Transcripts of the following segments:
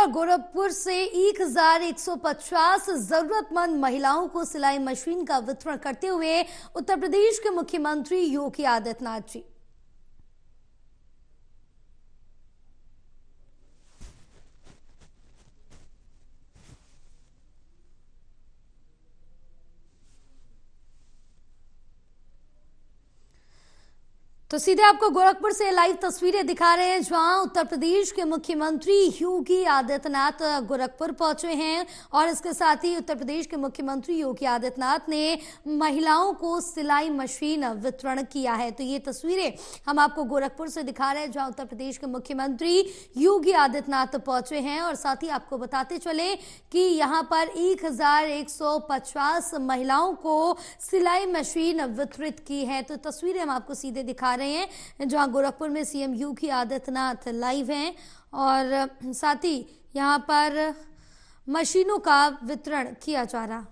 गोरखपुर से 1150 जरूरतमंद महिलाओं को सिलाई मशीन का वितरण करते हुए उत्तर प्रदेश के मुख्यमंत्री योगी आदित्यनाथ जी। तो सीधे आपको गोरखपुर से लाइव तस्वीरें दिखा रहे हैं, जहां उत्तर प्रदेश के मुख्यमंत्री योगी आदित्यनाथ गोरखपुर पहुंचे हैं और इसके साथ ही उत्तर प्रदेश के मुख्यमंत्री योगी आदित्यनाथ ने महिलाओं को सिलाई मशीन वितरण किया है। तो ये तस्वीरें हम आपको गोरखपुर से दिखा रहे हैं, जहां उत्तर प्रदेश के मुख्यमंत्री योगी आदित्यनाथ पहुंचे हैं। और साथ ही आपको बताते चले कि यहाँ पर 1150 महिलाओं को सिलाई मशीन वितरित की है। तो तस्वीरें हम आपको सीधे दिखा रहे हैं, जहां गोरखपुर में सीएम योगी आदित्यनाथ लाइव हैं और साथ ही यहां पर मशीनों का वितरण किया जा रहा।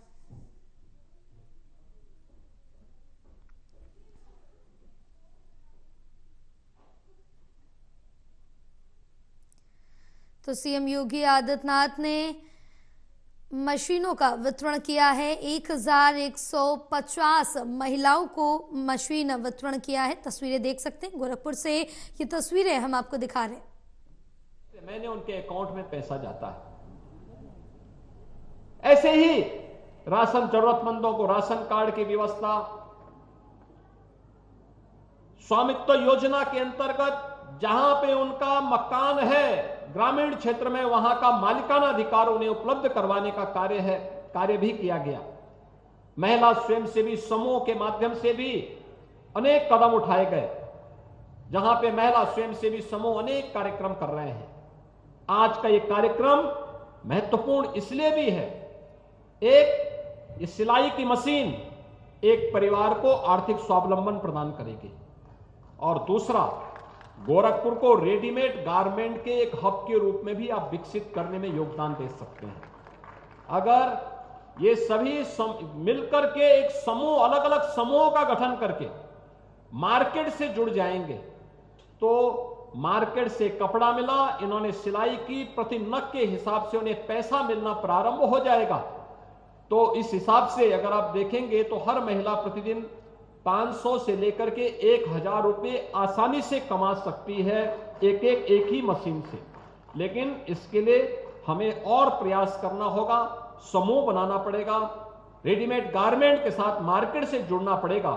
तो सीएम योगी आदित्यनाथ ने मशीनों का वितरण किया है। 1150 महिलाओं को मशीन वितरण किया है। तस्वीरें देख सकते हैं गोरखपुर से, ये तस्वीरें हम आपको दिखा रहे हैं। मैंने उनके अकाउंट में पैसा जाता है। ऐसे ही राशन जरूरतमंदों को राशन कार्ड की व्यवस्था, स्वामित्व योजना के अंतर्गत जहां पे उनका मकान है ग्रामीण क्षेत्र में, वहां का मालिकाना अधिकार उन्हें उपलब्ध करवाने का कार्य भी किया गया। महिला स्वयंसेवी समूह के माध्यम से भी अनेक कदम उठाए गए, जहां पे महिला स्वयंसेवी समूह अनेक कार्यक्रम कर रहे हैं। आज का ये कार्यक्रम महत्वपूर्ण इसलिए भी है, एक, ये सिलाई की मशीन एक परिवार को आर्थिक स्वावलंबन प्रदान करेगी और दूसरा, गोरखपुर को रेडीमेड गारमेंट के एक हब के रूप में भी आप विकसित करने में योगदान दे सकते हैं। अगर ये सभी मिलकर के एक समूह, अलग अलग समूहों का गठन करके मार्केट से जुड़ जाएंगे, तो मार्केट से कपड़ा मिला, इन्होंने सिलाई की, प्रति नग के हिसाब से उन्हें पैसा मिलना प्रारंभ हो जाएगा। तो इस हिसाब से अगर आप देखेंगे तो हर महिला प्रतिदिन 500 से लेकर के 1000 रुपए आसानी से कमा सकती है एक ही मशीन से। लेकिन इसके लिए हमें और प्रयास करना होगा, समूह बनाना पड़ेगा, रेडीमेड गारमेंट के साथ मार्केट से जुड़ना पड़ेगा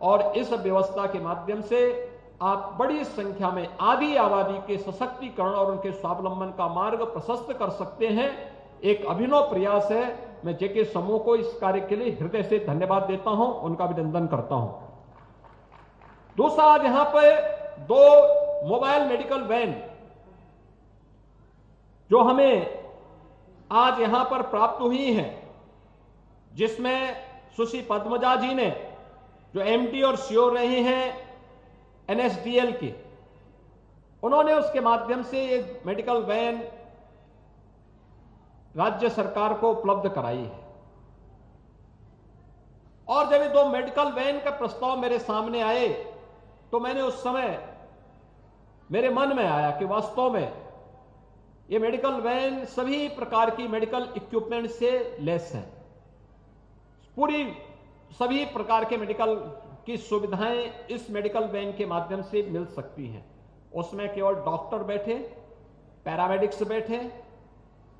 और इस व्यवस्था के माध्यम से आप बड़ी संख्या में आधी आबादी के सशक्तिकरण और उनके स्वावलंबन का मार्ग प्रशस्त कर सकते हैं। एक अभिनव प्रयास है। मैं जेके समूह को इस कार्य के लिए हृदय से धन्यवाद देता हूं, उनका अभिनंदन करता हूं। दूसरा, आज यहां पर 2 मोबाइल मेडिकल वैन जो हमें आज यहां पर प्राप्त हुई हैं, जिसमें सुश्री पद्मजा जी ने, जो एमडी और सीओ रही हैं एनएसडीएल की, उन्होंने उसके माध्यम से ये मेडिकल वैन राज्य सरकार को उपलब्ध कराई है। और जब ये 2 मेडिकल वैन का प्रस्ताव मेरे सामने आए तो मैंने उस समय मेरे मन में आया कि वास्तव में ये मेडिकल वैन सभी प्रकार की मेडिकल इक्विपमेंट से लैस है। सभी प्रकार के मेडिकल की सुविधाएं इस मेडिकल वैन के माध्यम से मिल सकती हैं। उसमें केवल डॉक्टर बैठे, पैरामेडिक्स बैठे,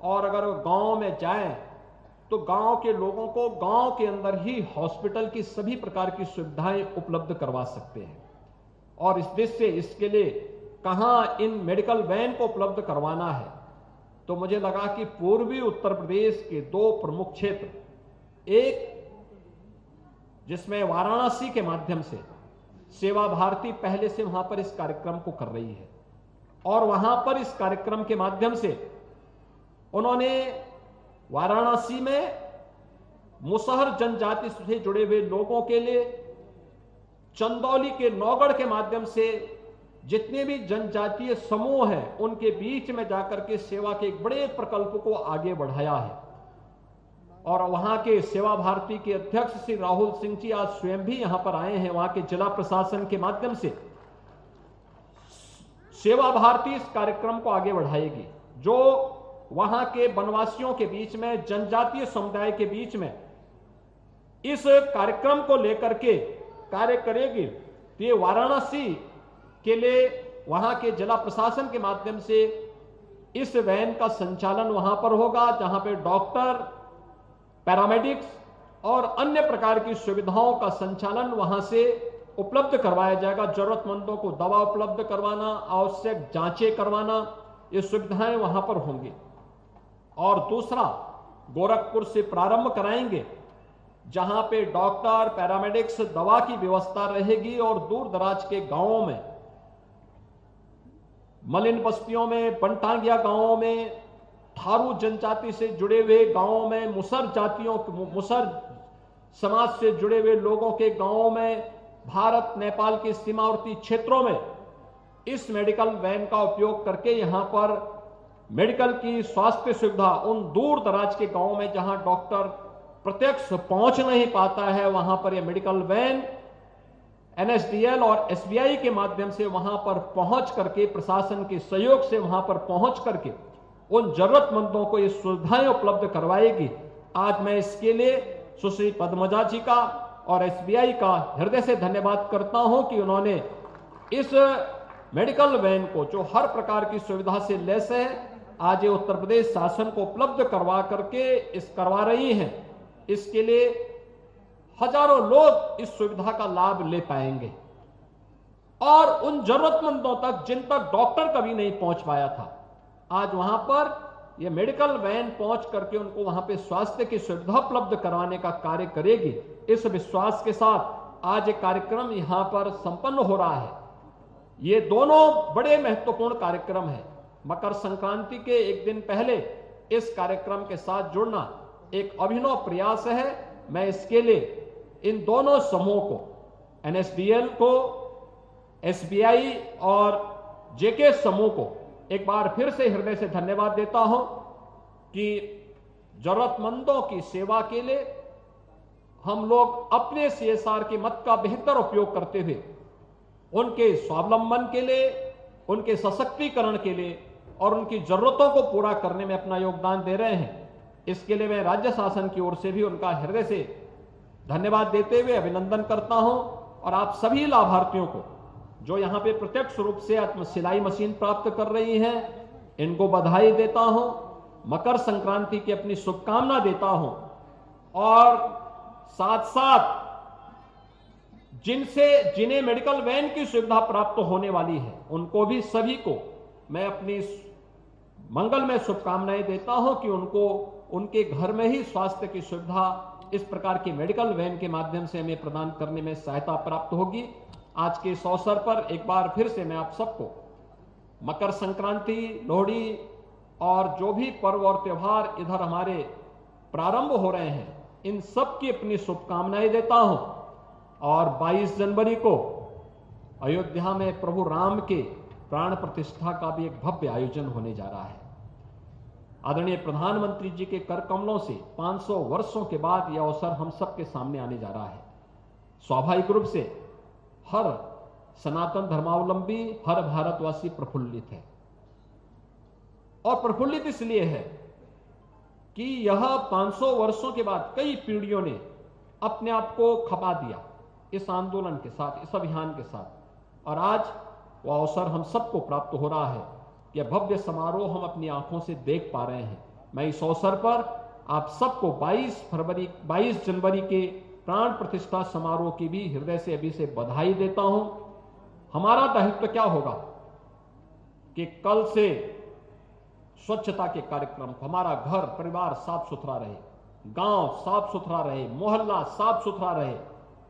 और अगर गांव में जाएं तो गांव के लोगों को गांव के अंदर ही हॉस्पिटल की सभी प्रकार की सुविधाएं उपलब्ध करवा सकते हैं। और इस देश से इसके लिए कहां इन मेडिकल वैन को उपलब्ध करवाना है, तो मुझे लगा कि पूर्वी उत्तर प्रदेश के 2 प्रमुख क्षेत्र, एक जिसमें वाराणसी के माध्यम से सेवा भारती पहले से वहां पर इस कार्यक्रम को कर रही है, और वहां पर इस कार्यक्रम के माध्यम से उन्होंने वाराणसी में मुसहर जनजाति से जुड़े हुए लोगों के लिए चंदौली के नौगढ़ के माध्यम से जितने भी जनजातीय समूह हैं उनके बीच में जाकर के सेवा के एक बड़े प्रकल्प को आगे बढ़ाया है। और वहां के सेवा भारती के अध्यक्ष श्री राहुल सिंह जी आज स्वयं भी यहां पर आए हैं। वहां के जिला प्रशासन के माध्यम से सेवा भारती इस कार्यक्रम को आगे बढ़ाएगी, जो वहां के वनवासियों के बीच में, जनजातीय समुदाय के बीच में इस कार्यक्रम को लेकर के कार्य करेगी। तो ये वाराणसी के लिए वहां के जिला प्रशासन के माध्यम से इस वैन का संचालन वहां पर होगा, जहां पे डॉक्टर, पैरामेडिक्स और अन्य प्रकार की सुविधाओं का संचालन वहां से उपलब्ध करवाया जाएगा। जरूरतमंदों को दवा उपलब्ध करवाना, आवश्यक जांचें करवाना, ये सुविधाएं वहां पर होंगी। और दूसरा, गोरखपुर से प्रारंभ कराएंगे, जहां पे डॉक्टर, पैरामेडिक्स, दवा की व्यवस्था रहेगी और दूर दराज के गांवों में, मलिन बस्तियों में, बनटांगिया गांवों में, थारू जनजाति से जुड़े हुए गांवों में, मुसर समाज से जुड़े हुए लोगों के गांवों में, भारत नेपाल के सीमावर्ती क्षेत्रों में इस मेडिकल वैन का उपयोग करके यहां पर मेडिकल की स्वास्थ्य सुविधा उन दूर दराज के गांवों में जहां डॉक्टर प्रत्यक्ष पहुंच नहीं पाता है, वहां पर यह मेडिकल वैन NSDL और SBI के माध्यम से वहां पर पहुंच करके, प्रशासन के सहयोग से वहां पर पहुंच करके उन जरूरतमंदों को ये सुविधाएं उपलब्ध करवाएगी। आज मैं इसके लिए सुश्री पद्मजा जी का और SBI का हृदय से धन्यवाद करता हूं कि उन्होंने इस मेडिकल वैन को, जो हर प्रकार की सुविधा से लैस है, आज ये उत्तर प्रदेश शासन को उपलब्ध करवा रही हैं। इसके लिए हजारों लोग इस सुविधा का लाभ ले पाएंगे और उन जरूरतमंदों तक जिन तक डॉक्टर कभी नहीं पहुंच पाया था, आज वहां पर यह मेडिकल वैन पहुंच करके उनको वहां पे स्वास्थ्य की सुविधा उपलब्ध करवाने का कार्य करेगी। इस विश्वास के साथ आज एक कार्यक्रम यहां पर संपन्न हो रहा है। ये दोनों बड़े महत्वपूर्ण कार्यक्रम हैं। मकर संक्रांति के एक दिन पहले इस कार्यक्रम के साथ जुड़ना एक अभिनव प्रयास है। मैं इसके लिए इन दोनों समूहों को, NSDL को, SBI और JK समूह को एक बार फिर से हृदय से धन्यवाद देता हूं कि जरूरतमंदों की सेवा के लिए हम लोग अपने CSR के मत का बेहतर उपयोग करते हुए उनके स्वावलंबन के लिए, उनके सशक्तिकरण के लिए और उनकी जरूरतों को पूरा करने में अपना योगदान दे रहे हैं। इसके लिए मैं राज्य शासन की ओर से भी उनका हृदय से धन्यवाद देते हुए अभिनंदन करता हूं और आप सभी लाभार्थियों को जो यहां पे प्रत्यक्ष रूप से आत्म सिलाई मशीन प्राप्त कर रही हैं, इनको बधाई देता हूं, मकर संक्रांति की अपनी शुभकामना देता हूं और साथ साथ जिन्हें मेडिकल वैन की सुविधा प्राप्त होने वाली है, उनको भी सभी को मैं अपनी मंगलमय शुभकामनाएं देता हूं कि उनको उनके घर में ही स्वास्थ्य की सुविधा इस प्रकार की मेडिकल वैन के माध्यम से हमें प्रदान करने में सहायता प्राप्त होगी। आज के इस अवसर पर एक बार फिर से मैं आप सबको मकर संक्रांति, लोहड़ी और जो भी पर्व और त्योहार इधर हमारे प्रारंभ हो रहे हैं, इन सब की अपनी शुभकामनाएं देता हूं और 22 जनवरी को अयोध्या में प्रभु राम के प्राण प्रतिष्ठा का भी एक भव्य आयोजन होने जा रहा है। आदरणीय प्रधानमंत्री जी के कर कमलों से 500 वर्षों के बाद यह अवसर हम सबके सामने आने जा रहा है। स्वाभाविक रूप से हर सनातन धर्मावलंबी, हर भारतवासी प्रफुल्लित है और प्रफुल्लित इसलिए है कि यह 500 वर्षों के बाद कई पीढ़ियों ने अपने आप को खपा दिया इस आंदोलन के साथ, इस अभियान के साथ, और आज वह अवसर हम सबको प्राप्त हो रहा है। यह भव्य समारोह हम अपनी आंखों से देख पा रहे हैं। मैं इस अवसर पर आप सबको 22 जनवरी के प्राण प्रतिष्ठा समारोह की भी हृदय से अभी से बधाई देता हूं। हमारा दायित्व क्या होगा कि कल से स्वच्छता के कार्यक्रम, हमारा घर परिवार साफ सुथरा रहे, गांव साफ सुथरा रहे, मोहल्ला साफ सुथरा रहे।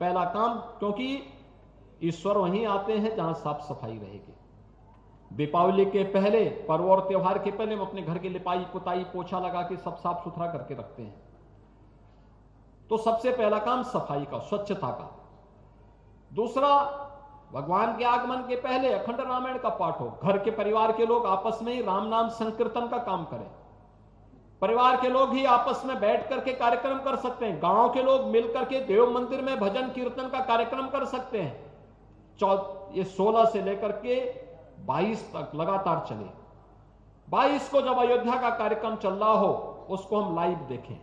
पहला काम, क्योंकि ईश्वर वहीं आते हैं जहां साफ सफाई रहेगी। दीपावली के पहले, पर्व और त्योहार के पहले हम अपने घर की लिपाई पुताई, पोछा लगा के सब साफ सुथरा करके रखते हैं। तो सबसे पहला काम सफाई का, स्वच्छता का। दूसरा, भगवान के आगमन के पहले अखंड रामायण का पाठ हो, घर के परिवार के लोग आपस में ही राम नाम संकीर्तन का काम करें। परिवार के लोग ही आपस में बैठ करके कार्यक्रम कर सकते हैं। गांव के लोग मिलकर के देव मंदिर में भजन कीर्तन का कार्यक्रम कर सकते हैं। ये 16 से लेकर के 22 तक लगातार चले। 22 को जब अयोध्या का कार्यक्रम चल रहा हो उसको हम लाइव देखें,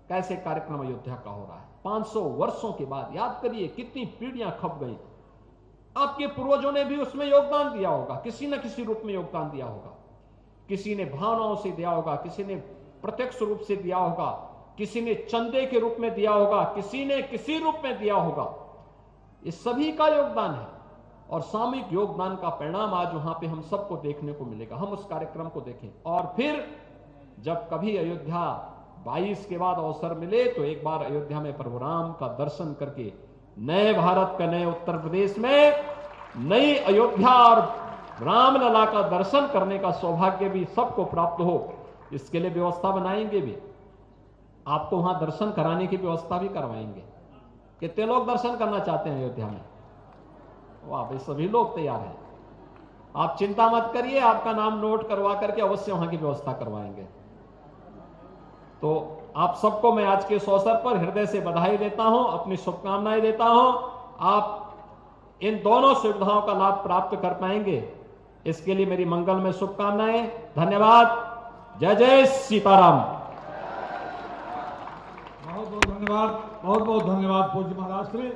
कैसे कार्यक्रम अयोध्या का हो रहा है। 500 वर्षों के बाद याद करिए कितनी पीढ़ियां खप गई। आपके पूर्वजों ने भी उसमें योगदान दिया होगा, किसी न किसी रूप में योगदान दिया होगा। किसी ने भावनाओं से दिया होगा, किसी ने प्रत्यक्ष रूप से दिया होगा, किसी ने चंदे के रूप में दिया होगा, किसी ने किसी रूप में दिया होगा। इस सभी का योगदान है और सामूहिक योगदान का परिणाम आज वहां पे हम सबको देखने को मिलेगा। हम उस कार्यक्रम को देखें और फिर जब कभी अयोध्या 22 के बाद अवसर मिले तो एक बार अयोध्या में प्रभु राम का दर्शन करके नए भारत का, नए उत्तर प्रदेश में नई अयोध्या और रामलला का दर्शन करने का सौभाग्य भी सबको प्राप्त हो, इसके लिए व्यवस्था बनाएंगे भी। आपको वहां दर्शन कराने की व्यवस्था भी करवाएंगे। कितने लोग दर्शन करना चाहते हैं अयोध्या में? वाह भाई, सभी लोग तैयार हैं। आप चिंता मत करिए, आपका नाम नोट करवा करके अवश्य वहां की व्यवस्था करवाएंगे। तो आप सबको मैं आज के इस अवसर पर हृदय से बधाई देता हूं, अपनी शुभकामनाएं देता हूं। आप इन दोनों सुविधाओं का लाभ प्राप्त कर पाएंगे, इसके लिए मेरी मंगलमय शुभकामनाएं। धन्यवाद। जय जय सीताराम। बहुत बहुत धन्यवाद, बहुत बहुत धन्यवाद पूज्य महाराज श्री।